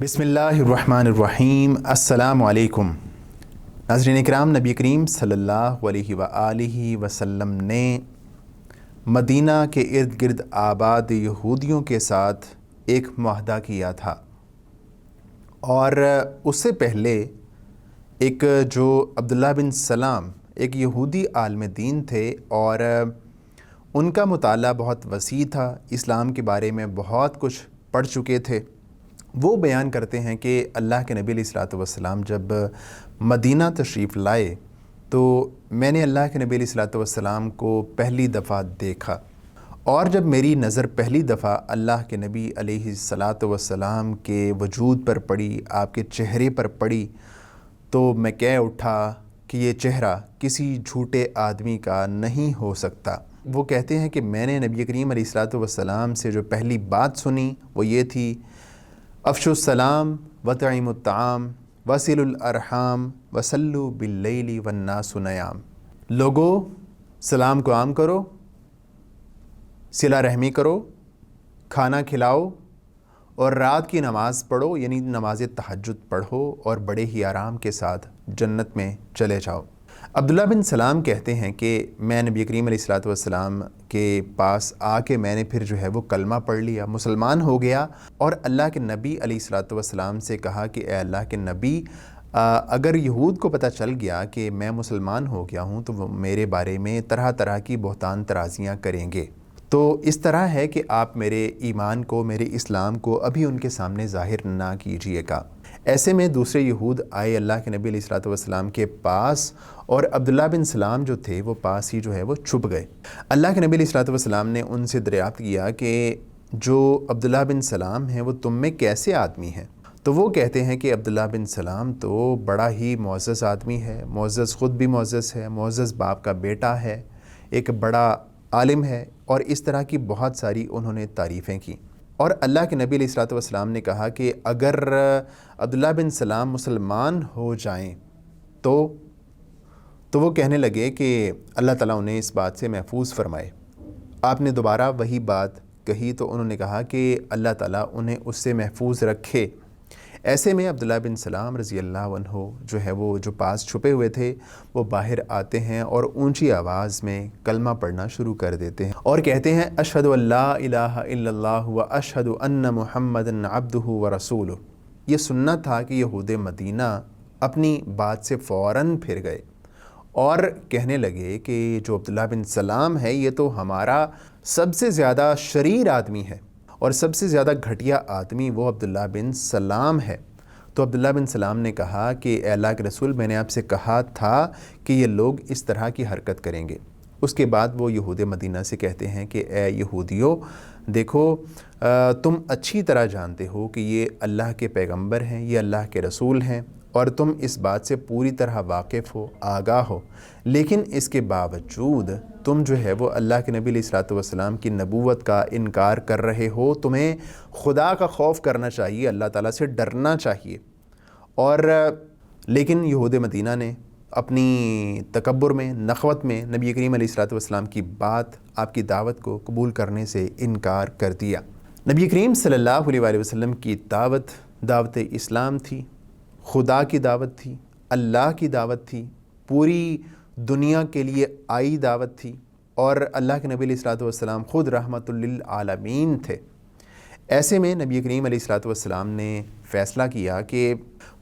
बिस्मिल्लाहिर्रहमानिर्रहीम। अस्सलामु अलैकुम। नाज़रीन इकराम, नबी करीम सल्लल्लाहु अलैहि वआलिहि वसल्लम ने मदीना के इर्द गिर्द आबाद यहूदियों के साथ एक मुआहदा किया था, और उससे पहले एक जो अब्दुल्लाह बिन सलाम एक यहूदी आलिम दीन थे और उनका मुताला बहुत वसी था, इस्लाम के बारे में बहुत कुछ पढ़ चुके थे। वो बयान करते हैं कि अल्लाह के नबी अलैहिस्सलातु वस्सलाम जब मदीना तशरीफ़ लाए तो मैंने अल्लाह के नबी अलैहिस्सलातु वस्सलाम को पहली दफ़ा देखा, और जब मेरी नज़र पहली दफ़ा अल्लाह के नबी अलैहिस्सलातु वस्सलाम के वजूद पर पड़ी, आपके चेहरे पर पड़ी, तो मैं कह उठा कि ये चेहरा किसी झूठे आदमी का नहीं हो सकता। वो कहते हैं कि मैंने नबी करीम अलैहिस्सलातु वस्सलाम से जो पहली बात सुनी वो ये थी, अफ़शुस सलाम वतइमुत ताम वसिलुल अरहाम वसल्लु बिल्लैली वन्नासु नयाम। लोगों, सलाम को आम करो, सिला रहमी करो, खाना खिलाओ और रात की नमाज़ पढ़ो, यानी नमाज तहज्जुद पढ़ो और बड़े ही आराम के साथ जन्नत में चले जाओ। अब्दुल्लाह बिन सलाम कहते हैं कि मैं नबी करीम अलैहिस्सलातु वस्सलाम के पास आके मैंने फिर जो है वो कलमा पढ़ लिया, मुसलमान हो गया, और अल्लाह के नबी अलैहिस्सलातु वस्सलाम से कहा कि ए अल्लाह के नबी, अगर यहूद को पता चल गया कि मैं मुसलमान हो गया हूँ तो वो मेरे बारे में तरह तरह की बहतान तराज़ियाँ करेंगे। तो इस तरह है कि आप मेरे ईमान को, मेरे इस्लाम को अभी उनके सामने ज़ाहिर ना कीजिएगा। ऐसे में दूसरे यहूद आए अल्लाह के नबी अलैहिस्सलातु वस्सलाम के पास, और अब्दुल्लाह बिन सलाम जो थे वो पास ही जो है वो छुप गए। अल्लाह के नबी अलैहिस्सलातु वस्सलाम ने उनसे दरियाफ्त किया कि जो अब्दुल्लाह बिन सलाम हैं वो तुम में कैसे आदमी हैं? तो वो कहते हैं कि अब्दुल्लाह बिन सलाम तो बड़ा ही मुअज़्ज़ज़ आदमी है, मुअज़्ज़ज़ ख़ुद भी मुअज़्ज़ज़ है, मुअज़्ज़ज़ बाप का बेटा है, एक बड़ा आलिम है, और इस तरह की बहुत सारी उन्होंने तारीफ़ें की। और अल्लाह के नबी अलैहिस्सलातु वस्सलाम ने कहा कि अगर अब्दुल्लाह बिन सलाम मुसलमान हो जाएं तो वो कहने लगे कि अल्लाह ताला उन्हें इस बात से महफूज फरमाए। आपने दोबारा वही बात कही तो उन्होंने कहा कि अल्लाह ताला उन्हें उससे महफूज रखे। ऐसे में अब्दुल्लाह बिन सलाम रज़ी अल्लाह अन्हु जो है वो जो पास छुपे हुए थे वो बाहर आते हैं और ऊंची आवाज़ में कलमा पढ़ना शुरू कर देते हैं और कहते हैं, अशहदु अल्ला इलाहा इल्लल्लाह व अशहदु अन्न मुहम्मदन अब्दुहु व रसूलुहु। ये सुन्ना था कि यहूद मदीना अपनी बात से फ़ौरन फिर गए और कहने लगे कि जो अब्दुल्लाह बिन सलाम है ये तो हमारा सबसे ज़्यादा शरीर आदमी है और सबसे ज़्यादा घटिया आदमी वो अब्दुल्लाह बिन सलाम है। तो अब्दुल्लाह बिन सलाम ने कहा कि ए अल्लाह के रसूल, मैंने आपसे कहा था कि ये लोग इस तरह की हरकत करेंगे। उसके बाद वो यहूद मदीना से कहते हैं कि ए यहूदियों, देखो, तुम अच्छी तरह जानते हो कि ये अल्लाह के पैगंबर हैं, ये अल्लाह के रसूल हैं, और तुम इस बात से पूरी तरह वाकिफ़ हो, आगाह हो, लेकिन इसके बावजूद तुम जो है वो अल्लाह के नबी अलैहिस्सलातु वस्सलाम की नबूवत का इनकार कर रहे हो। तुम्हें खुदा का खौफ करना चाहिए, अल्लाह ताला से डरना चाहिए। और लेकिन यहूद मदीना ने अपनी तकब्बुर में, नख़वत में नबी करीम अलैहिस्सलातु वस्सलाम की बात, आपकी दावत को कबूल करने से इनकार कर दिया। नबी करीम सल्लल्लाहु अलैहि वसल्लम की दावत दावत इस्लाम थी, खुदा की दावत थी, अल्लाह की दावत थी, पूरी दुनिया के लिए आई दावत थी, और अल्लाह के नबी अलैहिस्सलातु वस्सलाम ख़ुद रहमतुल लिल आलमीन थे। ऐसे में नबी करीम अलैहिस्सलातु वस्सलाम ने फ़ैसला किया कि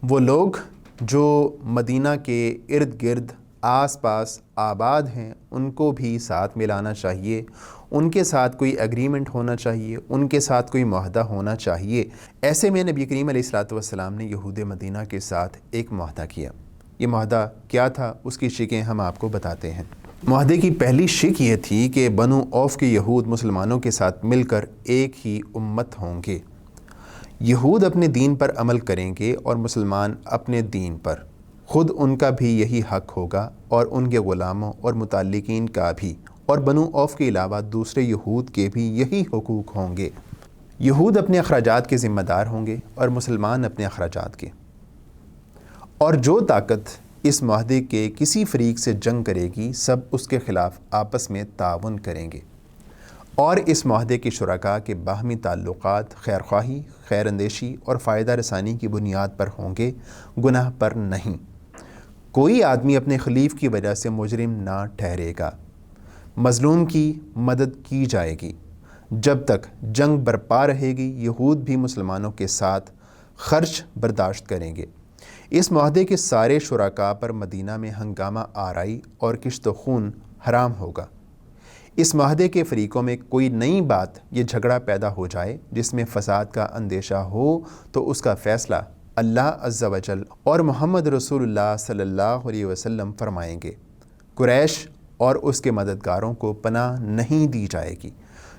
वो लोग जो मदीना के इर्द गिर्द आस पास आबाद हैं उनको भी साथ मिलाना चाहिए, उनके साथ कोई एग्रीमेंट होना चाहिए, उनके साथ कोई मुआहदा होना चाहिए। ऐसे में नबी करीम अलैहिस्सलातु वस्सलाम ने यहूद मदीना के साथ एक मुआहदा किया। ये मुआहदा क्या था, उसकी शिकें हम आपको बताते हैं। मुआहदे की पहली शिक ये थी कि बनु औफ के यहूद मुसलमानों के साथ मिलकर एक ही उम्मत होंगे। यहूद अपने दीन पर अमल करेंगे और मुसलमान अपने दीन पर। ख़ुद उनका भी यही हक़ होगा और उनके ग़ुलामों और मुताल्लिकीन का भी, और बनु औफ के अलावा दूसरे यहूद के भी यही हुकूक होंगे। यहूद अपने अखराजात के ज़िम्मेदार होंगे और मुसलमान अपने अखराजात के। और जो ताकत इस मुआहदे के किसी फ़रीक से जंग करेगी सब उसके ख़िलाफ़ आपस में ताउन करेंगे। اور اس معاہدے کے شرکاء کے باہمی تعلقات خیر خواہی، خیر اندیشی اور فائدہ رسانی کی بنیاد پر ہوں گے، گناہ پر نہیں۔ کوئی آدمی اپنے خلیف کی وجہ سے مجرم نہ ٹھہرے گا۔ مظلوم کی مدد کی جائے گی۔ جب تک جنگ برپا رہے گی، یہود بھی مسلمانوں کے ساتھ خرچ برداشت کریں گے۔ اس معاہدے کے سارے شرکاء پر مدینہ میں ہنگامہ آرائی اور کشت و خون حرام ہوگا۔ اس معاہدے کے فریقوں میں کوئی نئی بات یا جھگڑا پیدا ہو جائے جس میں فساد کا اندیشہ ہو تو اس کا فیصلہ اللہ عز و جل اور محمد رسول اللہ صلی اللہ علیہ وسلم فرمائیں گے۔ قریش اور اس کے مددگاروں کو پناہ نہیں دی جائے گی۔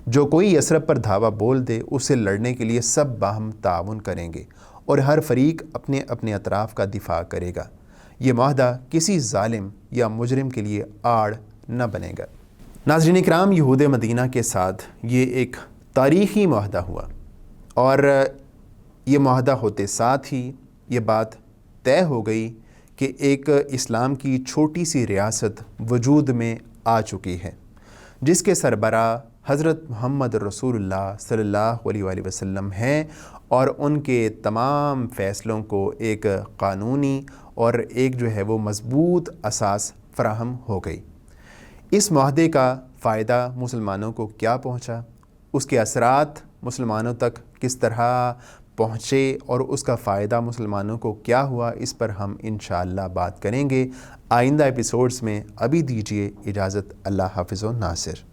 جو کوئی یثرب پر دھاوا بول دے، اسے لڑنے کے لیے سب باہم تعاون کریں گے اور ہر فریق اپنے اپنے اطراف کا دفاع کرے گا۔ یہ معاہدہ کسی ظالم یا مجرم کے لیے آڑ نہ بنے گا۔ ناظرین اکرام، یہود مدینہ کے ساتھ یہ ایک تاریخی معاہدہ ہوا، اور یہ معاہدہ ہوتے ساتھ ہی یہ بات طے ہو گئی کہ ایک اسلام کی چھوٹی سی ریاست وجود میں آ چکی ہے، جس کے سربراہ حضرت محمد رسول اللہ صلی اللہ علیہ وآلہ وسلم ہیں، اور ان کے تمام فیصلوں کو ایک قانونی اور ایک جو ہے وہ مضبوط اساس فراہم ہو گئی۔ اس معاہدے کا فائدہ مسلمانوں کو کیا پہنچا، اس کے اثرات مسلمانوں تک کس طرح پہنچے اور اس کا فائدہ مسلمانوں کو کیا ہوا، اس پر ہم انشاءاللہ بات کریں گے آئندہ ایپیسوڈز میں۔ ابھی دیجیے اجازت، اللہ حافظ و ناصر۔